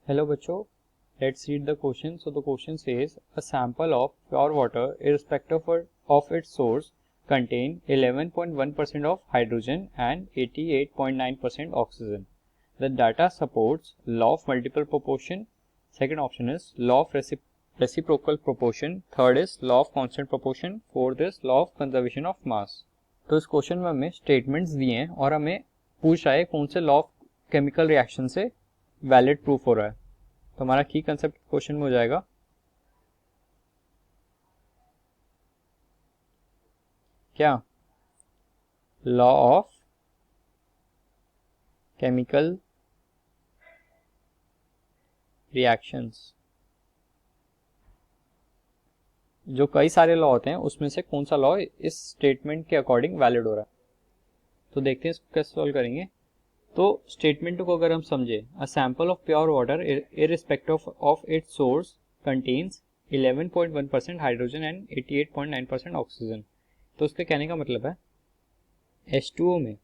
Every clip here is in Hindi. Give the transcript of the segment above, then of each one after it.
Hello बच्चों, let's read the question. So the question says a sample of pure water irrespective of its source contain 11.1% of hydrogen and 88.9% oxygen. The data supports law of multiple proportion. Second option is law of reciprocal proportion. Third is law of constant proportion. Fourth is law of conservation of mass. तो इस क्वेश्चन में हमें स्टेटमेंट्स दिए हैं और हमें पूछ रहा है कौन से लॉ ऑफ केमिकल रिएक्शन से वैलिड प्रूफ हो रहा है. तो हमारा की कंसेप्ट क्वेश्चन में हो जाएगा क्या, लॉ ऑफ केमिकल रिएक्शंस. जो कई सारे लॉ होते हैं उसमें से कौन सा लॉ इस स्टेटमेंट के अकॉर्डिंग वैलिड हो रहा है. तो देखते हैं इसको कैसे सॉल्व करेंगे. तो स्टेटमेंट को अगर हम समझे, a sample of pure water irrespective of its source contains 11.1% hydrogen and 88.9% oxygen. तो उसके कहने का मतलब है H2O में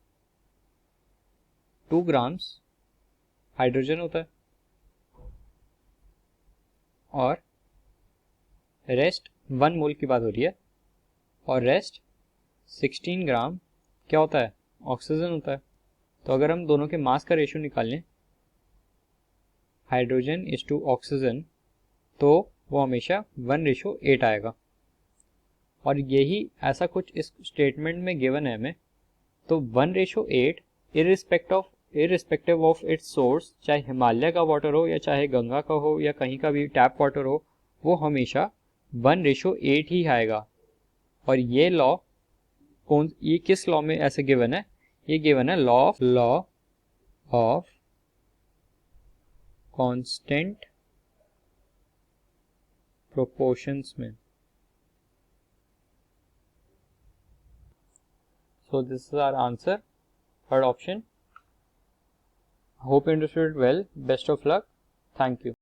2 ग्राम्स हाइड्रोजन होता है और रेस्ट 1 मोल की बात हो रही है और रेस्ट 16 ग्राम क्या होता है, ऑक्सीजन होता है. तो अगर हम दोनों के मास का रेशियो निकाल लें हाइड्रोजन इज टू ऑक्सीजन, तो वो हमेशा 1:8 आएगा. और यही ऐसा कुछ इस स्टेटमेंट में गिवन है हमें. तो 1:8 इररिस्पेक्टिव ऑफ इट्स सोर्स, चाहे हिमालय का वाटर हो या चाहे गंगा का हो या कहीं का भी टैप वाटर हो, वो हमेशा 1:8 ही आएगा. और ये लॉ ये किस लॉ में ऐसे गिवन है, ये गिवन है लॉ ऑफ कांस्टेंट प्रोपोर्शंस में. So this is our answer, third option. Hope you understood well. Best of luck. Thank you.